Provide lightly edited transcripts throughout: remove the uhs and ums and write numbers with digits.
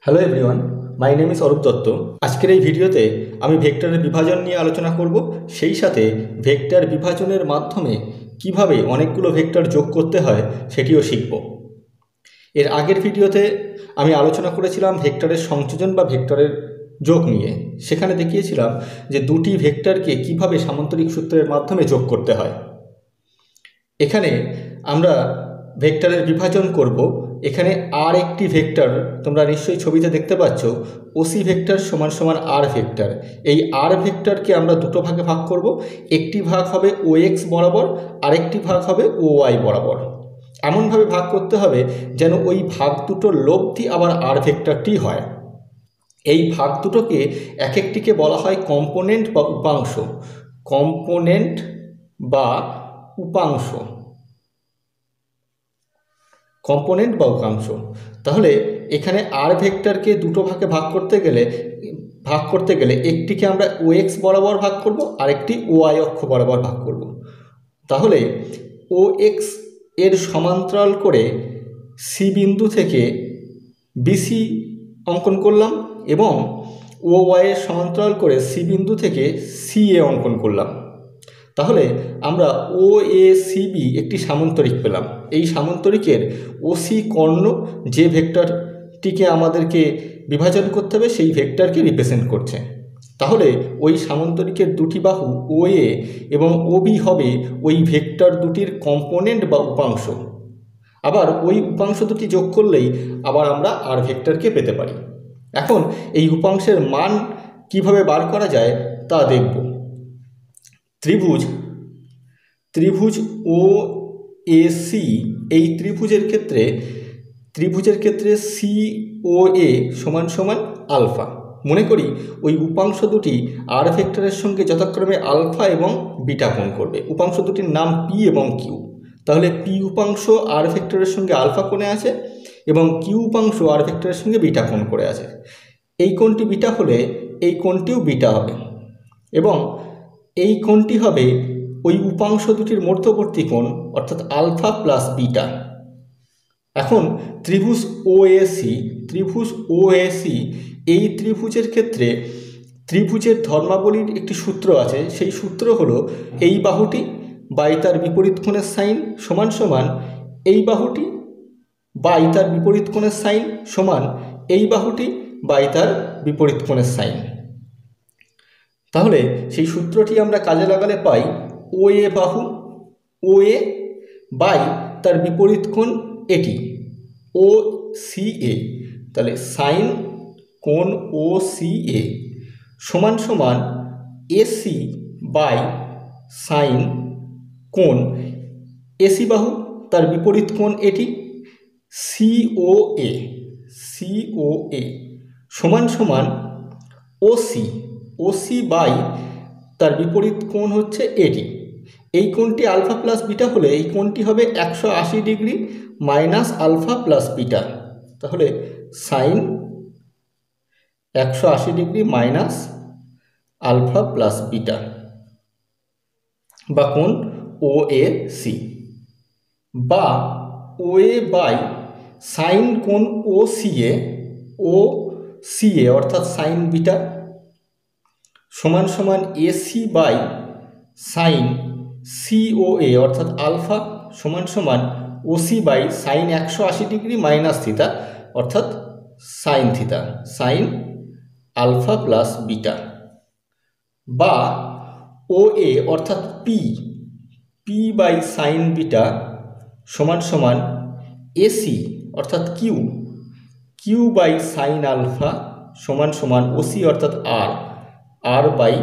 Hello everyone, my name is Arup Dutta. আজকের এই ভিডিওতে আমি ভেক্টরের বিভাজন নিয়ে আলোচনা করব। সেই সাথে ভেক্টর বিভাজনের মাধ্যমে কিভাবে অনেকগুলো ভেক্টর যোগ করতে হয় সেটিও শিখব। এর আগের ভিডিওতে আমি আলোচনা করেছিলাম ভেক্টরের সংযোজন বা ভেক্টরের যোগ নিয়ে। সেখানে দেখিয়েছিলাম যে দুটি ভেক্টরকে কিভাবে সামান্তরিক সূত্রের মাধ্যমে যোগ করতে হয়। এখানে আমরা ভেক্টরের বিভাজন করব। এখানে আর একটি ভেক্টর তোমরা নিশ্চয়ই ছবিতে দেখতে পাচ্ছ, ওসি ভেক্টর সমান সমান আর ভেক্টর। এই আর ভেক্টরকে আমরা দুটো ভাগে ভাগ করব। একটি ভাগ হবে ও এক্স বরাবর, আরেকটি ভাগ হবে ও ওয়াই বরাবর। এমনভাবে ভাগ করতে হবে যেন ওই ভাগ দুটোর লব্ধি আবার আর ভেক্টরটি হয়। এই ভাগ দুটোকে এক একটিকে বলা হয় কম্পোনেন্ট বা উপাংশ। কম্পোনেন্ট বা উপাংশ, কম্পোনেন্ট বা উপাংশ। তাহলে এখানে আর ভেক্টরকে দুটো ভাগে ভাগ করতে গেলে একটিকে আমরা ও এক্স বরাবর ভাগ করব, আরেকটি ওয়াই অক্ষ বরাবর ভাগ করব। তাহলে ও এক্স এর সমান্তরাল করে সি বিন্দু থেকে বিসি অঙ্কন করলাম এবং ও ওয়াই এর সমান্তরাল করে সি বিন্দু থেকে সি এ অঙ্কন করলাম। তাহলে আমরা ও এ সি বি একটি সামান্তরিক পেলাম। এই সামান্তরিকের ওসি কর্ণ যে ভেক্টরটিকে আমাদেরকে বিভাজন করতে হবে সেই ভেক্টরকে রিপ্রেজেন্ট করছে। তাহলে ওই সামান্তরিকের দুটি বাহু ও এ এবং ও বি হবে ওই ভেক্টর দুটির কম্পোনেন্ট বা উপাংশ। আবার ওই উপাংশ দুটি যোগ করলেই আবার আমরা আর ভেক্টরকে পেতে পারি। এখন এই উপাংশের মান কিভাবে বার করা যায় তা দেখব। ত্রিভুজ ও এ সি, এই ত্রিভুজের ক্ষেত্রে সি ও এ সমান সমান আলফা। মনে করি ওই উপাংশ দুটি আর ভেক্টরের সঙ্গে যথাক্রমে আলফা এবং বিটা কোণ করবে। উপাংশ দুটির নাম পি এবং কিউ। তাহলে পি উপাংশ আর ভেক্টরের সঙ্গে আলফা কোণে আছে এবং কিউ উপাংশ আর ভেক্টরের সঙ্গে বিটা কোণ করে আছে। এই কোণটি বিটা হলে এই কোণটিও বিটা হবে এবং এই কোণটি হবে ওই উপাংশ দুটির মধ্যবর্তী কোণ, অর্থাৎ আলফা প্লাস বিটা। এখন ত্রিভুজ ও এ সি এই ত্রিভুজের ক্ষেত্রে ত্রিভুজের ধর্মাবলীর একটি সূত্র আছে। সেই সূত্র হলো এই বাহুটি বাই তার বিপরীত কোণের সাইন সমান সমান এই বাহুটি বাই তার বিপরীত কোণের সাইন সমান এই বাহুটি বাই তার বিপরীত কোণের সাইন। তাহলে সেই সূত্রটি আমরা কাজে লাগালে পাই ও এ বাহু ও এ বাই তার বিপরীত কোণ এটি ও সি এ। তাহলে সাইন কোণ ও সি এ সমান সমান এসি বাই সাইন কোণ এসি বাহু তার বিপরীত কোণ এটি সি ও এ সমান সমান ওসি বাই তার বিপরীত কোণ হচ্ছে এটি। এই কোণটি আলফা প্লাস বিটা হলে এই কোণটি হবে 180 degree minus alpha plus beta. তাহলে sine 180 degree minus alpha plus beta বা কোণ ও এ সি, বা ও এ বাই সাইন কোণ ও সি এ অর্থাৎ সাইন বিটা সমান সমান AC by sine C O A অর্থাৎ আলফা সমান সমান OC by sine 180 degree minus theta অর্থাৎ sine theta, sine alpha plus beta, বা ও এ অর্থাৎ পি বাই সাইন বিটা সমান সমান এসি অর্থাৎ কিউ বাই সাইন আলফা সমান সমান ওসি অর্থাৎ R by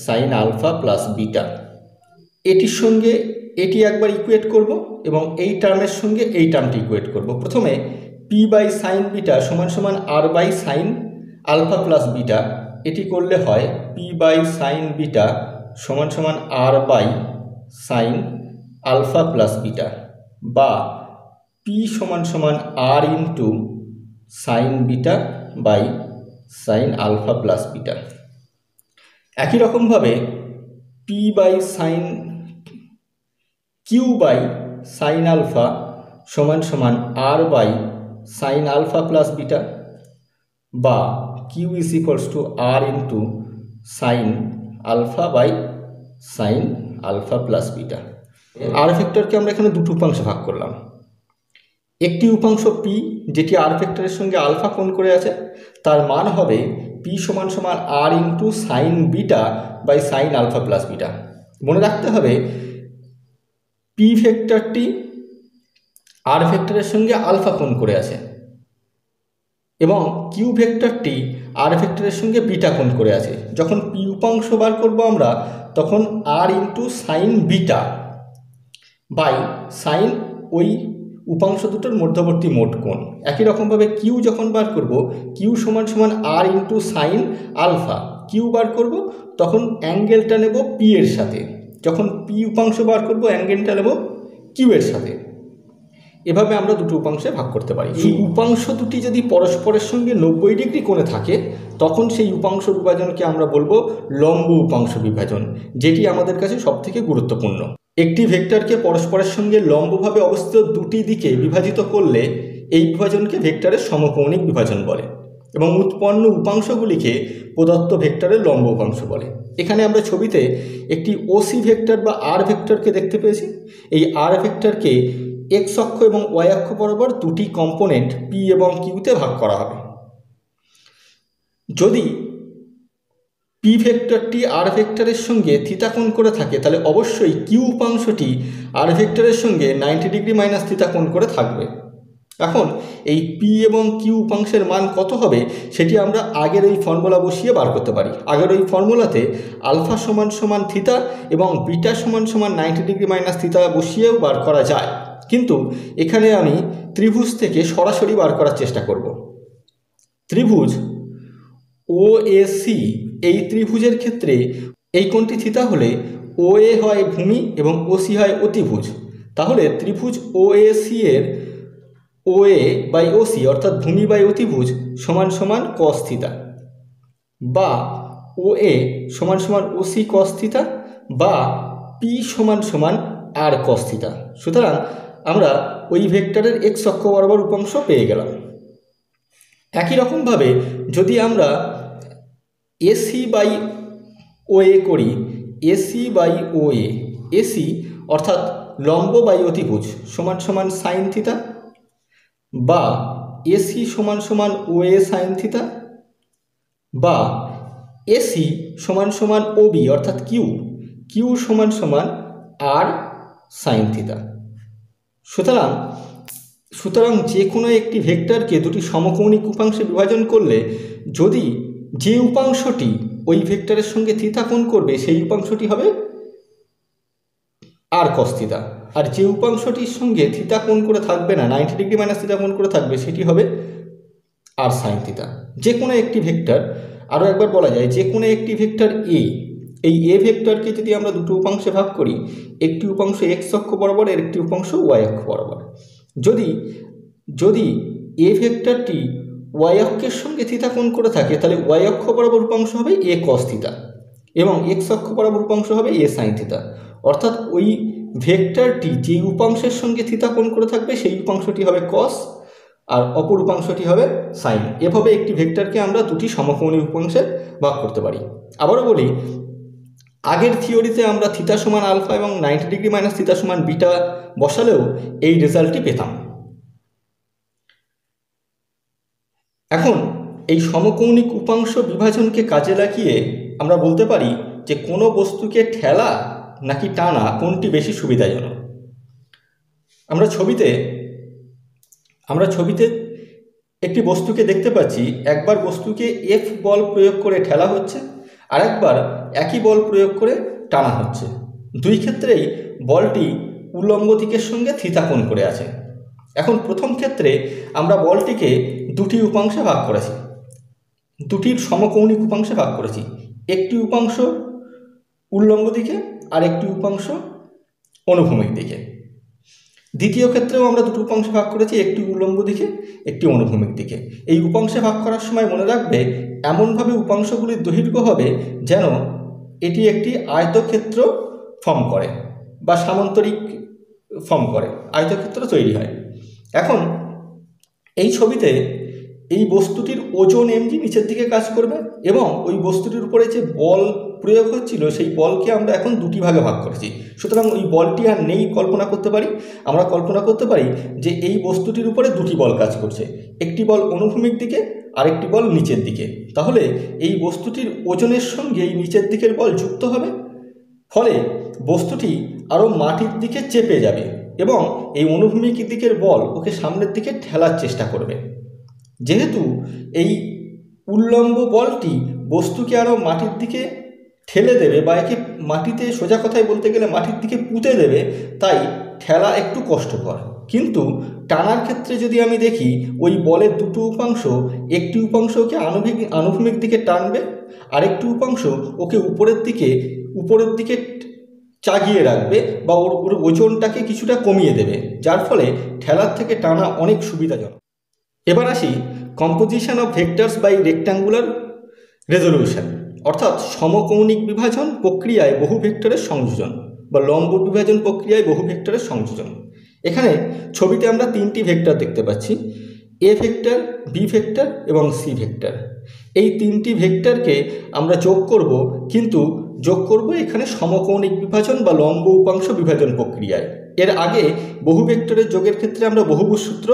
sine alpha plus beta. এটির সঙ্গে এটি একবার ইকুয়েট করব এবং এই টার্মের সঙ্গে এই টার্মটি ইকুয়েট করব। প্রথমে পি বাই সাইন বিটা সমান সমান R by sine alpha plus beta. এটি করলে হয় পি বাই সাইন বিটা সমান সমান R by sine alpha plus beta, বা পি সমান সমান R into sine beta by sine alpha plus beta. একই রকমভাবে কিউ বাই সাইন আলফা সমান সমান R by sine alpha plus beta, বা Q is equals to R into sine alpha by sine alpha plus beta. আর ভেক্টরকে আমরা এখানে দুটো উপাংশে ভাগ করলাম। একটি উপাংশ পি যেটি আর ভেক্টরের সঙ্গে আলফা কোণ করে আছে, তার মান হবে পি সমান সমান R into sine beta by sine alpha plus beta. মনে রাখতে হবে পি ভেক্টরটি আর ভেক্টরের সঙ্গে আলফা কোণ করে আছে এবং কিউ ভেক্টরটি আর ভেক্টরের সঙ্গে বিটা কোণ করে আছে। যখন পি উপাংশ বার করব আমরা, তখন R into sine beta by sine ওই উপাংশ দুটোর মধ্যবর্তী মোট কোণ। একই রকমভাবে কিউ যখন বার করব, কিউ সমান সমান R into sine alpha, Q বার করব তখন অ্যাঙ্গেলটা নেব পি এর সাথে, যখন পি উপাংশ বার করব অ্যাঙ্গেলটা নেব কিউ এর সাথে। এভাবে আমরা দুটো উপাংশে ভাগ করতে পারি। এই উপাংশ দুটি যদি পরস্পরের সঙ্গে 90 ডিগ্রি কোণে থাকে, তখন সেই উপাংশ বিভাজনকে আমরা বলবো লম্ব উপাংশ বিভাজন, যেটি আমাদের কাছে সবথেকে গুরুত্বপূর্ণ। একটি ভেক্টরকে পরস্পরের সঙ্গে লম্বভাবে অবস্থিত দুটি দিকে বিভাজিত করলে এই বিভাজনকে ভেক্টরের সমকৌণিক বিভাজন বলে এবং উৎপন্ন উপাংশগুলিকে প্রদত্ত ভেক্টরের লম্ব উপাংশ বলে। এখানে আমরা ছবিতে একটি ওসি ভেক্টর বা আর ভেক্টরকে দেখতে পেয়েছি। এই আর ভেক্টরকে এক্স অক্ষ এবং ওয়াই অক্ষ বরাবর দুটি কম্পোনেন্ট পি এবং কিউতে ভাগ করা হবে। যদি পি ভেক্টরটি আর ভেক্টরের সঙ্গে থিতা কোণ করে থাকে, তাহলে অবশ্যই কিউ উপাংশটি আর ভেক্টরের সঙ্গে 90 ডিগ্রি মাইনাস থিতা কোণ করে থাকবে। এখন এই পি এবং কিউ উপাংশের মান কত হবে সেটি আমরা আগের ওই ফর্মুলা বসিয়ে বার করতে পারি। আগের ওই ফর্মুলাতে আলফা সমান সমান থিতা এবং বিটা সমান সমান 90 ডিগ্রি মাইনাস থিতা বসিয়েও বার করা যায়, কিন্তু এখানে আমি ত্রিভুজ থেকে সরাসরি বার করার চেষ্টা করব। ত্রিভুজ ও এ সি, এই ত্রিভুজের ক্ষেত্রে এই কোণটি থিতা হলে ও এ হয় ভূমি এবং ও সি হয় অতিভুজ। তাহলে ত্রিভুজ ও এ সি এর ও এ বাই ও সি অর্থাৎ ভূমি বাই অতিভুজ সমান সমান কস থিতা, বা ও এ সমান সমান ও সি কস থিতা, বা পি সমান সমান আর কস থিতা। সুতরাং আমরা ওই ভেক্টরের এক্স অক্ষ বরাবর উপাংশ পেয়ে গেলাম। একই রকমভাবে যদি আমরা এসি বাই ও এ করি, AC by O A, AC অর্থাৎ লম্ব বাই অতিভুজ সমান সমান সাইন থিতা, বা এসি সমান সমান ও এ সাইন থিতা, বা এসি সমান সমান ও বি অর্থাৎ কিউ, কিউ সমান সমান আর সাইন থিতা। সুতরাং যে কোনো একটি ভেক্টরকে দুটি সমকৌণিক উপাংশে বিভাজন করলে যদি যে উপাংশটি ওই ভেক্টরের সঙ্গে থিতা কোণ করবে সেই উপাংশটি হবে আর কস থিতা, আর যে উপাংশটির সঙ্গে থিতা কোণ করে থাকবে না, 90 ডিগ্রি মাইনাস থিতা কোণ করে থাকবে, সেটি হবে আর সাইন থিতা। যে কোনো একটি ভেক্টর, আরও একবার বলা যায়, যে কোনো একটি ভেক্টর এ, এই এ ভেক্টরকে যদি আমরা দুটো উপাংশে ভাগ করি, একটি উপাংশ এক্স অক্ষ বরাবর আর একটি উপাংশ ওয়াই অক্ষ বরাবর, যদি এ ভেক্টরটি ওয়াই অক্ষের সঙ্গে থিতা কোণ করে থাকে, তাহলে ওয়াই অক্ষ বরাবর উপাংশ হবে এ কস থিতা এবং এক্স অক্ষ বরাবর উপাংশ হবে এ সাইন থিতা। অর্থাৎ ওই ভেক্টরটি যে উপাংশের সঙ্গে থিতা কোণ করে থাকবে সেই উপাংশটি হবে কস আর অপর উপাংশটি হবে সাইন। এভাবে একটি ভেক্টরকে আমরা দুটি সমকৌণিক উপাংশে ভাগ করতে পারি। আবারও বলি, আগের থিওরিতে আমরা থিতা সমান আলফা এবং 90 ডিগ্রি মাইনাস থিতা সমান বিটা বসালেও এই রেজাল্টটি পেতাম। এখন এই সমকৌণিক উপাংশ বিভাজনকে কাজে লাগিয়ে আমরা বলতে পারি যে কোনো বস্তুকে ঠেলা নাকি টানা কোনটি বেশি সুবিধাজনক। আমরা ছবিতে একটি বস্তুকে দেখতে পাচ্ছি, একবার বস্তুকে এফ বল প্রয়োগ করে ঠেলা হচ্ছে, আর একবার একই বল প্রয়োগ করে টানা হচ্ছে। দুই ক্ষেত্রেই বলটি উল্লম্ব দিকের সঙ্গে থিতা কোণ করে আছে। এখন প্রথম ক্ষেত্রে আমরা বলটিকে দুটি উপাংশে ভাগ করেছি, দুটির সমকৌণিক উপাংশে ভাগ করেছি, একটি উপাংশ উল্লম্ব দিকে আর একটি উপাংশ অনুভূমিক দিকে। দ্বিতীয় ক্ষেত্রেও আমরা দুটো উপাংশে ভাগ করেছি, একটি উল্লম্ব দিকে একটি অনুভূমিক দিকে। এই উপাংশে ভাগ করার সময় মনে রাখবে এমনভাবে উপাংশগুলির দৈর্ঘ্য হবে যেন এটি একটি আয়তক্ষেত্র ফর্ম করে বা সামান্তরিক ফর্ম করে, আয়তক্ষেত্র তৈরি হয়। এখন এই ছবিতে এই বস্তুটির ওজন mg নিচের দিকে কাজ করবে এবং ওই বস্তুটির উপরে যে বল প্রয়োগ হচ্ছিল সেই বলকে আমরা এখন দুটি ভাগে ভাগ করেছি। সুতরাং ওই বলটি আর নেই, কল্পনা করতে পারি, আমরা কল্পনা করতে পারি যে এই বস্তুটির উপরে দুটি বল কাজ করছে, একটি বল অনুভূমিক দিকে আরেকটি বল নিচের দিকে। তাহলে এই বস্তুটির ওজনের সঙ্গে এই নিচের দিকের বল যুক্ত হবে, ফলে বস্তুটি আরও মাটির দিকে চেপে যাবে এবং এই অনুভূমিক দিকের বল ওকে সামনের দিকে ঠেলার চেষ্টা করবে। যেহেতু এই উল্লম্ব বলটি বস্তুকে আরও মাটির দিকে ঠেলে দেবে বা একে মাটিতে, সোজা কথায় বলতে গেলে মাটির দিকে পুঁতে দেবে, তাই ঠেলা একটু কষ্টকর। কিন্তু টানার ক্ষেত্রে যদি আমি দেখি, ওই বলের দুটো উপাংশ, একটি উপাংশ ওকে অনুভূমিক দিকে টানবে, আরেকটি উপাংশ ওকে উপরের দিকে চাগিয়ে রাখবে বা ওর ওজনটাকে কিছুটা কমিয়ে দেবে, যার ফলে ঠেলার থেকে টানা অনেক সুবিধাজনক। এবার আসি composition of vectors by rectangular resolution, অর্থাৎ সমকৌণিক বিভাজন প্রক্রিয়ায় বহু ভেক্টরের সংযোজন বা লম্ব বিভাজন প্রক্রিয়ায় বহু ভেক্টরের সংযোজন। এখানে ছবিতে আমরা তিনটি ভেক্টর দেখতে পাচ্ছি, এ ভেক্টর, বি ভেক্টর এবং সি ভেক্টর। এই তিনটি ভেক্টরকে আমরা যোগ করব, কিন্তু যোগ করব এখানে সমকৌণিক বিভাজন বা লম্ব উপাংশ বিভাজন প্রক্রিয়ায়। এর আগে বহু ভেক্টরের যোগের ক্ষেত্রে আমরা বহুভুজ সূত্র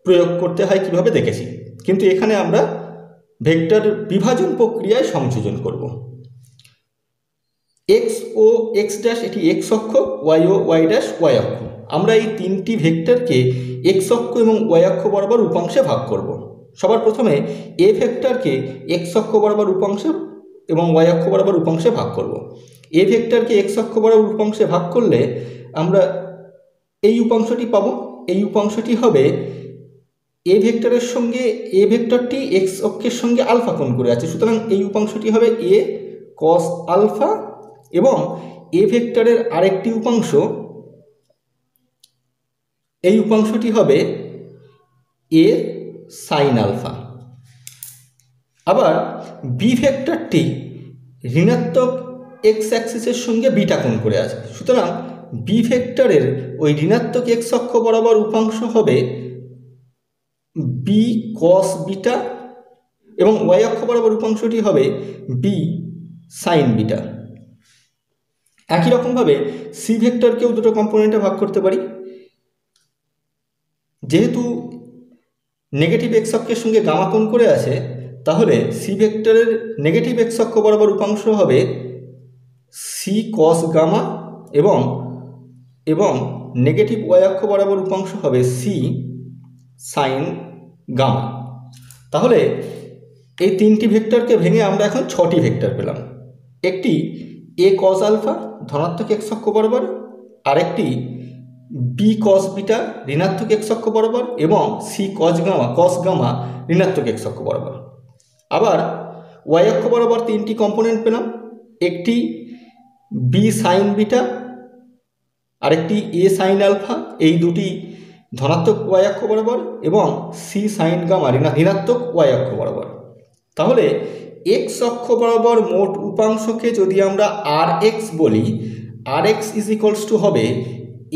প্রয়োগ করতে হয় কীভাবে দেখেছি, কিন্তু এখানে আমরা ভেক্টর বিভাজন প্রক্রিয়ায় সংযোজন করব। এক্স ও এক্স ড্যাশ এটি এক্স অক্ষ, ওয়াই ও ওয়াই ড্যাশ ওয়াই অক্ষ। আমরা এই তিনটি ভেক্টরকে এক্স অক্ষ এবং ওয়াই অক্ষ বরাবর উপাংশে ভাগ করব। সবার প্রথমে এ ভেক্টরকে এক্স অক্ষ বরাবর উপাংশে এবং ওয়াই অক্ষ বরাবর উপাংশে ভাগ করব। এ ভেক্টরকে এক্স অক্ষ বরাবর উপাংশে ভাগ করলে আমরা এই উপাংশটি পাবো। এই উপাংশটি হবে এ ভেক্টরের সঙ্গে, এ ভেক্টরটি এক্স অক্ষের সঙ্গে আলফা কোণ করে আছে, সুতরাং এই উপাংশটি হবে এ কস আলফা, এবং এ ভেক্টরের আরেকটি উপাংশ, এই উপাংশটি হবে এ সাইন আলফা। আবার বি ভেক্টরটি ঋণাত্মক এক্স অ্যাক্সিসের সঙ্গে বিটা কোণ করে আছে, সুতরাং বি ভেক্টরের ওই ঋণাত্মক এক্স অক্ষ বরাবর উপাংশ হবে বি কস বিটা এবং ওয়াই অক্ষ বরাবর উপাংশটি হবে বি সাইন বিটা। একই রকমভাবে সি ভেক্টরকেও দুটো কম্পোনেন্টে ভাগ করতে পারি। যেহেতু নেগেটিভ এক্স অক্ষের সঙ্গে গামা কোণ করে আছে, তাহলে সি ভেক্টরের নেগেটিভ এক্স অক্ষ বরাবর উপাংশ হবে সি কস গামা এবং নেগেটিভ ওয়াই অক্ষ বরাবর উপাংশ হবে সি সাইন গামা। তাহলে এই তিনটি ভেক্টরকে ভেঙে আমরা এখন ছটি ভেক্টর পেলাম। একটি এ কস আলফা ধনাত্মক এক্স অক্ষ বরাবর, আরেকটি বি কস বিটা ঋণাত্মক এক্স অক্ষ বরাবর এবং সি কস গামা ঋণাত্মক এক্স অক্ষ বরাবর। আবার ওয়াই অক্ষ বরাবর তিনটি কম্পোনেন্ট পেলাম, একটি বি সাইন বিটা, আরেকটি এ সাইন আলফা, এই দুটি ধনাত্মক ওয়াই অক্ষ বরাবর, এবং সি সাইন গামা ঋণাত্মক ওয়াই অক্ষ বরাবর। তাহলে এক্স অক্ষ বরাবর মোট উপাংশকে যদি আমরা আর এক্স বলি, R X is equals to হবে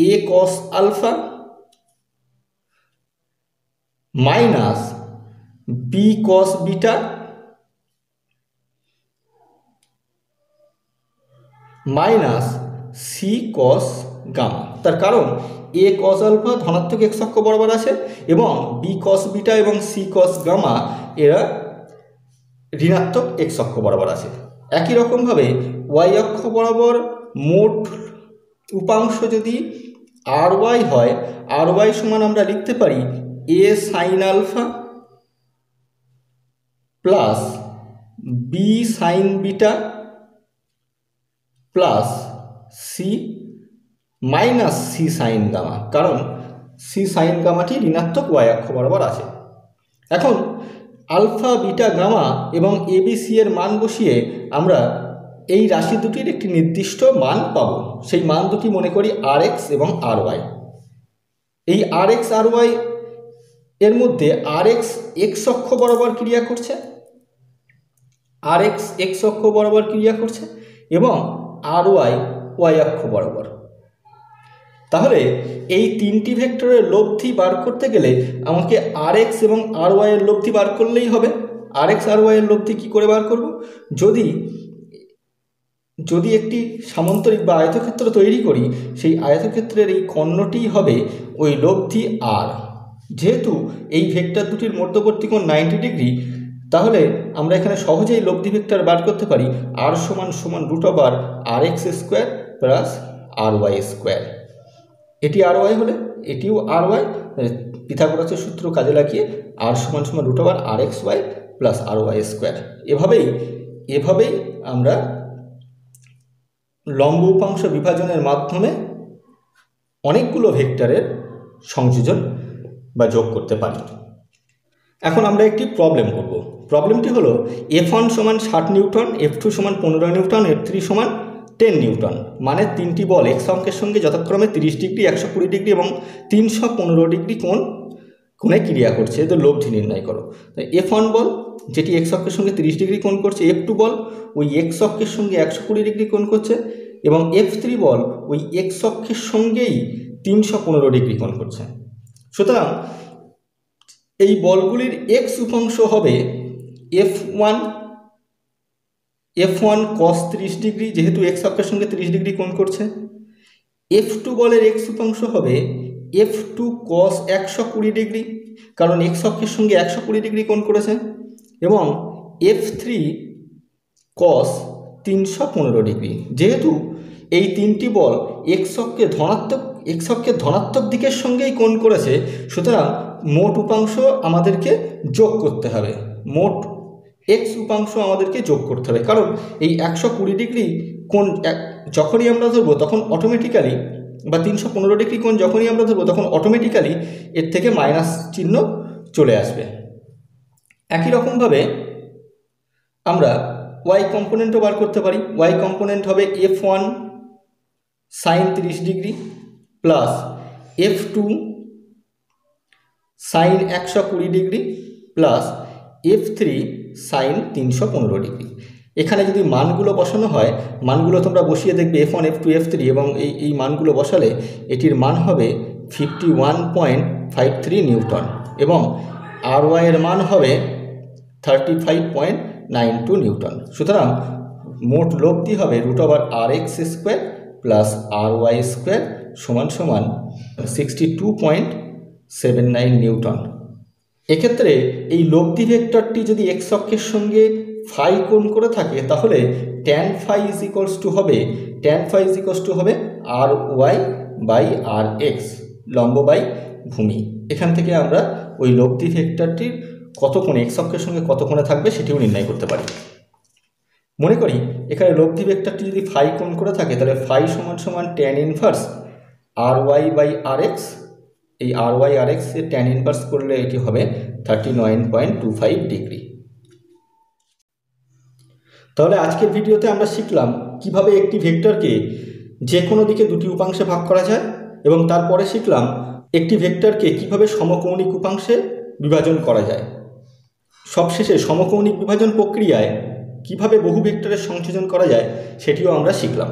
A cos alpha minus B cos beta minus C cos gamma. তার কারণ এ কস আলফা ধনাত্মক এক্স অক্ষ বরাবর আছে এবং বি কস বিটা এবং সি কস গামা এরা ঋণাত্মক এক্স অক্ষ বরাবর আছে। একই রকমভাবে ওয়াই অক্ষ বরাবর মোট উপাংশ যদি আর ওয়াই হয়, আর ওয়াই সমান আমরা লিখতে পারি A sine alpha plus B sine beta plus C minus C sine gamma, কারণ সি সাইন গামাটি ঋণাত্মক ওয়াই অক্ষ বরাবর আছে। এখন আলফা বিটা গামা এবং এবিসি এর মান বসিয়ে আমরা এই রাশি দুটির একটি নির্দিষ্ট মান পাব। সেই মান দুটি মনে করি আর এক্স এবং আর ওয়াই। এই আর এক্স আর ওয়াই এর মধ্যে আর এক্স এক্স অক্ষ বরাবর ক্রিয়া করছে, আর এক্স এক্স অক্ষ বরাবর ক্রিয়া করছে এবং আর ওয়াই ওয়াই অক্ষ বরাবর। তাহলে এই তিনটি ভেক্টরের লব্ধি বার করতে গেলে আমাকে Rx এবং Ry এর লব্ধি বার করলেই হবে। Rx Ry এর লব্ধি কী করে বার করব? যদি একটি সামান্তরিক বা আয়তক্ষেত্র তৈরি করি, সেই আয়তক্ষেত্রের এই কর্ণটিই হবে ওই লব্ধি R। যেহেতু এই ভেক্টর দুটির মধ্যবর্তী কোণ 90 ডিগ্রি, তাহলে আমরা এখানে সহজেই লব্ধি ভেক্টর বার করতে পারি R = √Rx² plus Ry square. এটি Ry হলে এটিও Ry, পিথাগোরাসের সূত্র কাজে লাগিয়ে R = √Rxy plus Ry square. এভাবেই আমরা লম্ব উপাংশ বিভাজনের মাধ্যমে অনেকগুলো ভেক্টরের সংযোজন বা যোগ করতে পারি। এখন আমরা একটি প্রবলেম করব। প্রবলেমটি হলো F1 = 60 Newton, F2 = 15 Newton, F3 = 10 Newton, মানে তিনটি বল x অক্ষের সঙ্গে যথাক্রমে 30 ডিগ্রি, 120 ডিগ্রি এবং 315 ডিগ্রি কোণে ক্রিয়া করছে। তো লব্ধি নির্ণয় করো। F1 বল যেটি x অক্ষের সঙ্গে 30 ডিগ্রি কোণ করছে, F2 বল ওই x অক্ষের সঙ্গে 120 ডিগ্রি কোণ করছে, এবং F3 বল ওই x অক্ষের সঙ্গেই 315 ডিগ্রি কোণ করছে। সুতরাং এই বলগুলির x উপাংশ হবে F1 cos 30 ডিগ্রি, যেহেতু x অক্ষের সঙ্গে 30 ডিগ্রি কোণ করছে। F2 বলের x উপাংশ হবে F2 cos 120 ডিগ্রি, কারণ x অক্ষের সঙ্গে 120 ডিগ্রি কোণ করেছে, এবং F3 cos 315 ডিগ্রি। যেহেতু এই তিনটি বল x অক্ষের ধনাত্মক দিকের সঙ্গেই কোণ করেছে, সুতরাং মোট উপাংশ আমাদেরকে যোগ করতে হবে, মোট x উপাংশ আমাদেরকে যোগ করতে হবে। কারণ এই 120 ডিগ্রি কোণ যখনই আমরা ধরবো তখন অটোমেটিক্যালি, বা 315 ডিগ্রি কোণ যখনই আমরা ধরবো তখন অটোমেটিক্যালি এর থেকে মাইনাস চিহ্ন চলে আসবে। একই রকমভাবে আমরা y কম্পোনেন্টও বার করতে পারি। y কম্পোনেন্ট হবে F1 sin 30 degree plus F2 sin 120 degree plus F3 sin 315 degree. এখানে যদি মানগুলো বসানো হয়, মানগুলো তোমরা বসিয়ে দেখবে F1, F2, F3, এবং এই মানগুলো বসালে এটির মান হবে 51.53 নিউটন, এবং Ry এর মান হবে 35.92 নিউটন। সুতরাং মোট লব্ধি হবে √Rx² plus Ry square = 62.79 Newton. এক্ষেত্রে এই লব্ধি ভেক্টরটি যদি x অক্ষের সঙ্গে ফাই কোণ করে থাকে, তাহলে tan phi হবে Ry/Rx, লম্ব বাই ভূমি। এখান থেকে আমরা ওই লব্ধি ভেক্টরটির কত কোণ x অক্ষের সঙ্গে কত কোণে থাকবে সেটিও নির্ণয় করতে পারি। মনে করি এখানে লব্ধি ভেক্টরটি যদি ফাই কোণ করে থাকে, তাহলে ফাই = tan ইনভার্স Ry/Rx। এই Ry/Rx এর tan ইনভার্স করলে এটি হবে 39.25 ডিগ্রি। তাহলে আজকের ভিডিওতে আমরা শিখলাম কিভাবে একটি ভেক্টরকে যে কোনো দিকে দুটি উপাংশে ভাগ করা যায়, এবং তারপরে শিখলাম একটি ভেক্টরকে কিভাবে সমকৌণিক উপাংশে বিভাজন করা যায়। সবশেষে সমকৌণিক বিভাজন প্রক্রিয়ায় কিভাবে বহু ভেক্টরের সংযোজন করা যায় সেটিও আমরা শিখলাম।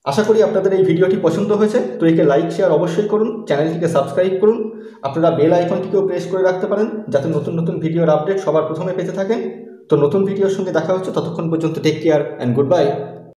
আশা করি আপনাদের এই ভিডিওটি পছন্দ হয়েছে। তো একে লাইক শেয়ার অবশ্যই করুন, চ্যানেলটিকে সাবস্ক্রাইব করুন। আপনারা বেল আইকনটিকেও প্রেস করে রাখতে পারেন, যাতে নতুন নতুন ভিডিওর আপডেট সবার প্রথমে পেতে থাকেন। তো নতুন ভিডিওর সঙ্গে দেখা হচ্ছে, ততক্ষণ পর্যন্ত take care and good by.